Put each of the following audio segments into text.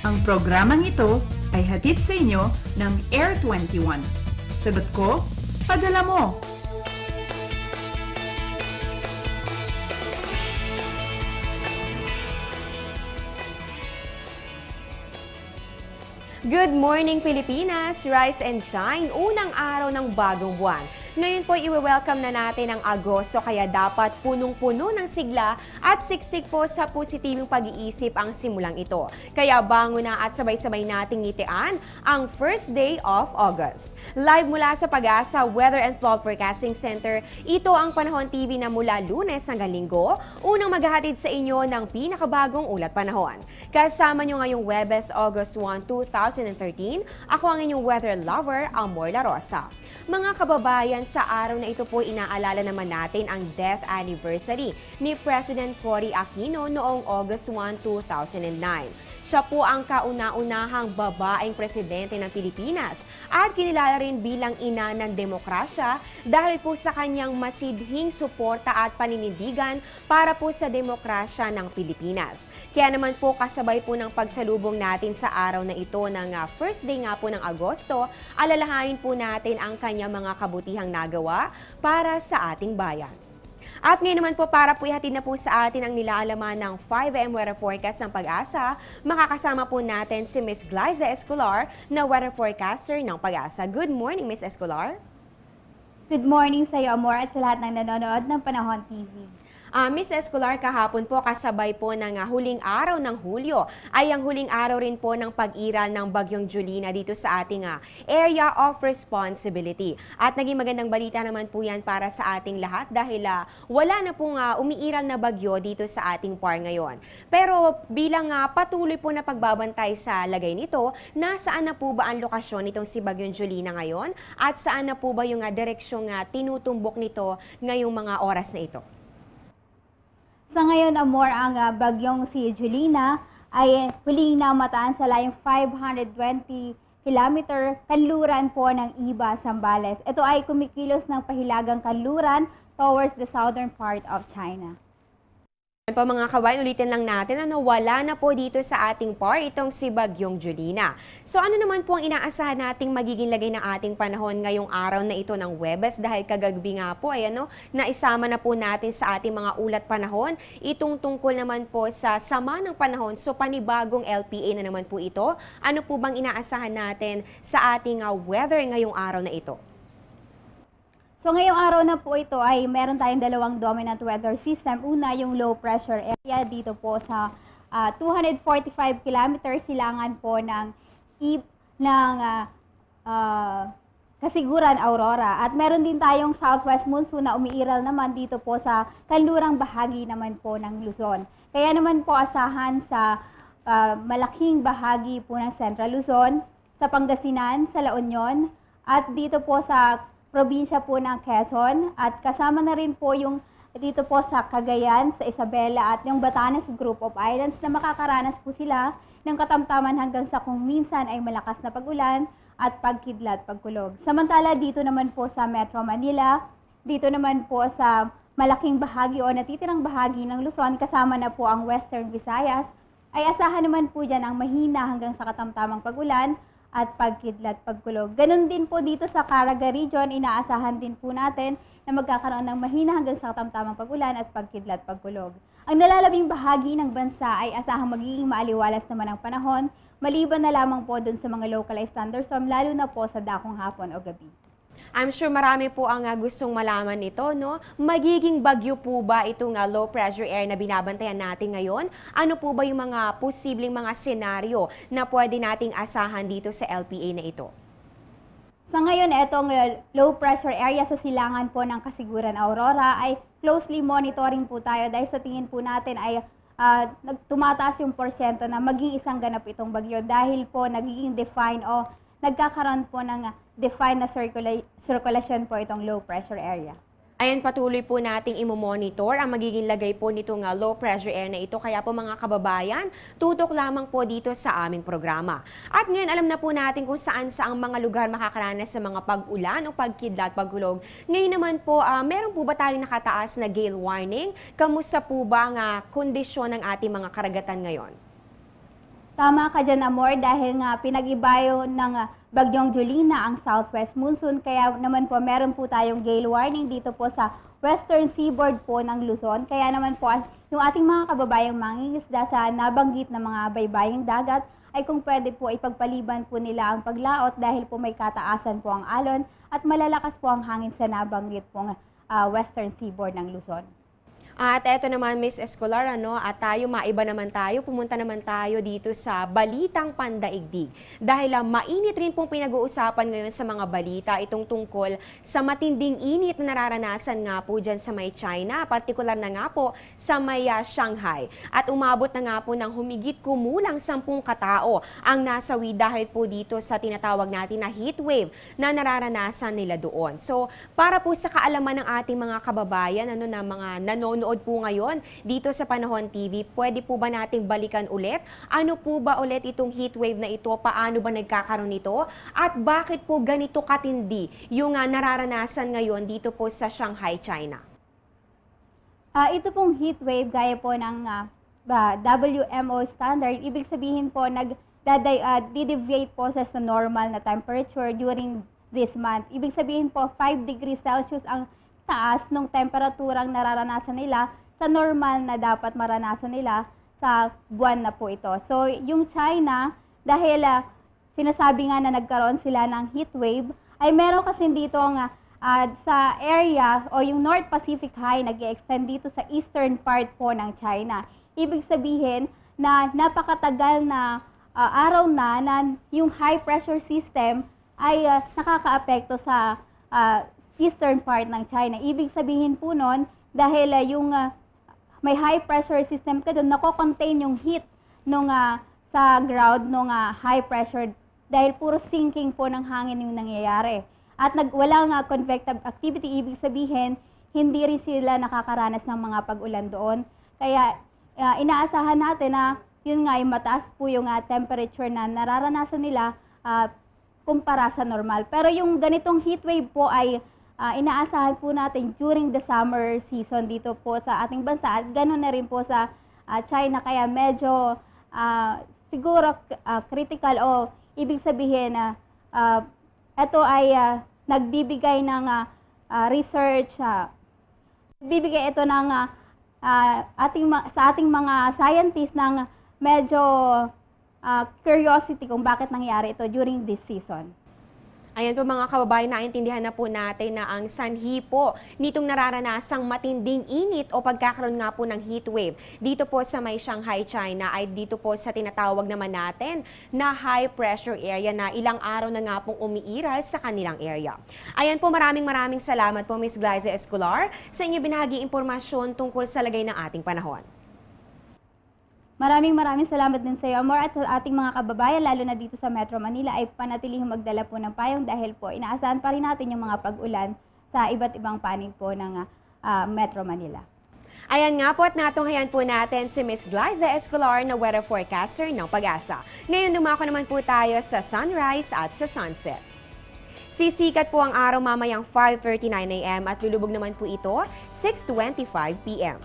Ang programang ito ay hatid sa inyo ng Air 21. Sagot ko, padala mo! Good morning Pilipinas! Rise and shine! Unang araw ng bagong buwan. Ngayon po i-welcome na natin ang Agosto kaya dapat punong-puno ng sigla at siksik po sa positibong pag-iisip ang simulang ito. Kaya bango na at sabay-sabay nating ngitian ang first day of August. Live mula sa Pag-asa Weather and Fog Forecasting Center, ito ang Panahon TV na mula Lunes hanggang Linggo, unang maghahatid sa inyo ng pinakabagong ulat panahon. Kasama nyo ngayong Webes, August 1, 2013, ako ang inyong weather lover, Amor La Rosa. Mga kababayan, sa araw na ito po inaalala naman natin ang death anniversary ni President Cory Aquino noong August 1, 2009. Siya po ang kauna-unahang babaeng presidente ng Pilipinas at kinilala rin bilang ina ng demokrasya dahil po sa kanyang masidhing suporta at paninindigan para po sa demokrasya ng Pilipinas. Kaya naman po kasabay po ng pagsalubong natin sa araw na ito ng first day nga po ng Agosto, alalahanin po natin ang kanyang mga kabutihang nagawa para sa ating bayan. At ngayon naman po para po ihatid na po sa atin ang nilaalaman ng 5am weather forecast ng Pag-asa, makakasama po natin si Ms. Glyza Escolar na weather forecaster ng Pag-asa. Good morning, Ms. Escolar. Good morning sa iyo, Amor, at sa lahat ng nanonood ng Panahon TV. Ms. Escolar, kahapon po kasabay po ng huling araw ng Hulyo ay ang huling araw rin po ng pag-iral ng Bagyong Julina dito sa ating area of responsibility. At naging magandang balita naman po yan para sa ating lahat dahil wala na pong umiiral na bagyo dito sa ating par ngayon. Pero bilang patuloy po na pagbabantay sa lagay nito, nasaan na po ba ang lokasyon nitong si Bagyong Julina ngayon at saan na po ba yung direksyong tinutumbok nito ngayong mga oras na ito? Sa ngayon, Amor, ang bagyong si Julina ay huling namataan sa layong 520 km kanluran po ng Iba, Zambales. Ito ay kumikilos ng pahilagang kanluran towards the southern part of China. Po mga kabayan, ulitin lang natin, wala na po dito sa ating par itong si Bagyong Julina. So ano naman po ang inaasahan nating magiging lagay ng ating panahon ngayong araw na ito ng Huwebes dahil kagabi nga po ay naisama na po natin sa ating mga ulat panahon itong tungkol naman po sa sama ng panahon. So panibagong LPA na naman po ito. Ano po bang inaasahan natin sa ating weather ngayong araw na ito? So ngayong araw na po ito ay meron tayong dalawang dominant weather system. Una, yung low pressure area dito po sa 245 km silangan po ng Kasiguran, Aurora. At meron din tayong southwest monsoon na umiiral naman dito po sa kanlurang bahagi naman po ng Luzon. Kaya naman po asahan sa malaking bahagi po ng Central Luzon, sa Pangasinan, sa La Union, at dito po sa probinsya po ng Quezon, at kasama na rin po yung dito po sa Cagayan, sa Isabela at yung Batanes Group of Islands na makakaranas po sila ng katamtaman hanggang sa kung minsan ay malakas na pag-ulan at pagkidlat, pagkulog. Samantala dito naman po sa Metro Manila, dito naman po sa malaking bahagi o natitirang bahagi ng Luzon, kasama na po ang Western Visayas, ay asahan naman po dyan ang mahina hanggang sa katamtamang pag-ulan at pagkidlat, pagkulog. Ganon din po dito sa Caraga region, inaasahan din po natin na magkakaroon ng mahina hanggang sa katamtamang pag-ulan at pagkidlat, pagkulog. Ang nalalabing bahagi ng bansa ay asahang magiging maaliwalas naman ang panahon, maliban na lamang po dun sa mga localized thunderstorm, lalo na po sa dakong hapon o gabi. I'm sure marami po ang gustong malaman nito, no? Magiging bagyo po ba itong low pressure air na binabantayan natin ngayon? Ano po ba yung mga posibleng mga senaryo na pwede nating asahan dito sa LPA na ito? Sa ngayon, itong low pressure area sa silangan po ng Kasiguran, Aurora ay closely monitoring po tayo dahil sa tingin po natin ay tumataas yung porsyento na maging isang ganap itong bagyo dahil po nagiging define o nagkakaroon po ng defined na circulation po itong low pressure area. Ayan, patuloy po nating imomonitor ang magiging lagay po nitong low pressure air na ito. Kaya po mga kababayan, tutok lamang po dito sa aming programa. At ngayon alam na po natin kung saan saang mga lugar makakaranas sa mga pag-ulan o pagkidlat, pagkulog. Ngayon naman po, meron po ba tayong nakataas na gale warning? Kamusta po ba ang kondisyon ng ating mga karagatan ngayon? Tama ka dyan, Amor, dahil nga pinag-ibayo ng Bagyong Julina ang southwest monsoon. Kaya naman po meron po tayong gale warning dito po sa western seaboard po ng Luzon. Kaya naman po yung ating mga kababayang mangingisda sa nabanggit na mga baybaying dagat ay kung pwede po ipagpaliban po nila ang paglaot dahil po may kataasan po ang alon at malalakas po ang hangin sa nabanggit pong western seaboard ng Luzon. At eto naman, Miss Escolar, at maiba naman tayo, pumunta naman tayo dito sa Balitang Pandaigdig. Dahil mainit rin pong pinag-uusapan ngayon sa mga balita itong tungkol sa matinding init na nararanasan nga po dyan sa may China, partikular na nga po sa may Shanghai. At umabot na nga po ng humigit kumulang 10 katao ang nasawi dahil po dito sa tinatawag natin na heat wave na nararanasan nila doon. So, para po sa kaalaman ng ating mga kababayan, na mga nanonood po ngayon dito sa Panahon TV, pwede po ba nating balikan ulit? Ano po ba ulit itong heat wave na ito? Paano ba nagkakaroon nito? At bakit po ganito katindi yung nararanasan ngayon dito po sa Shanghai, China? Ito pong heat wave, gaya po ng WMO standard, ibig sabihin po nag-deviate po sa normal na temperature during this month. Ibig sabihin po 5 degrees Celsius ang taas ng temperaturang nararanasan nila sa normal na dapat maranasan nila sa buwan na po ito. So, yung China, dahil sinasabi nga na nagkaroon sila ng heat wave, ay meron kasi dito sa area o yung North Pacific High nag-extend dito sa eastern part po ng China. Ibig sabihin na napakatagal na araw na yung high pressure system ay nakakaapekto sa eastern part ng China. Ibig sabihin po nun, dahil yung may high pressure system ka doon, nako-contain yung heat nung, sa ground ng high pressure dahil puro sinking po ng hangin yung nangyayari. At walang convective activity, ibig sabihin, hindi rin sila nakakaranas ng mga pag-ulan doon. Kaya inaasahan natin na yun nga, yung mataas po yung temperature na nararanasan nila kumpara sa normal. Pero yung ganitong heat wave po ay inaasahan po natin during the summer season dito po sa ating bansa at ganoon na rin po sa China, kaya medyo siguro critical o ibig sabihin na ito ay nagbibigay ng research, nagbibigay ito ng sa ating mga scientists ng medyo curiosity kung bakit nangyari ito during this season. Ayan po mga kababayan, naintindihan na po natin na ang sanhi po nitong nararanasang matinding init o pagkakaroon nga po ng heat wave dito po sa may Shanghai, China ay dito po sa tinatawag naman natin na high pressure area na ilang araw na nga pong umiiral sa kanilang area. Ayan po, maraming salamat po Ms. Glyza Escolar sa inyo binahagi impormasyon tungkol sa lagay ng ating panahon. Maraming salamat din sa iyo, Amor, at sa ating mga kababayan, lalo na dito sa Metro Manila, ay panatilihing magdala po ng payong dahil po inaasahan pa rin natin yung mga pag-ulan sa iba't ibang panig po ng Metro Manila. Ayan nga po at natunghayan po natin si Ms. Glyza Escolar na weather forecaster ng Pag-asa. Ngayon dumako naman po tayo sa sunrise at sa sunset. Sisikat po ang araw mamayang 5:39 AM at lulubog naman po ito 6:25 PM.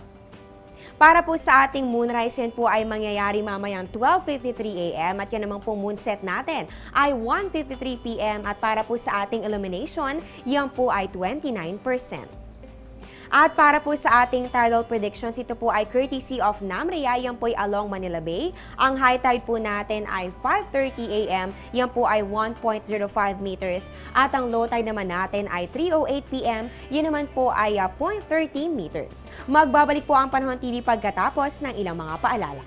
Para po sa ating moonrise, yan po ay mangyayari mamayang 12:53 AM at yan naman po moonset natin ay 1:53 PM at para po sa ating illumination, yan po ay 29%. At para po sa ating tidal predictions, ito po ay courtesy of NAMREA, yan po ay along Manila Bay. Ang high tide po natin ay 5:30 AM, yan po ay 1.05 meters. At ang low tide naman natin ay 3:08 PM, yan naman po ay 0.13 meters. Magbabalik po ang Panahon TV pagkatapos ng ilang mga paalala.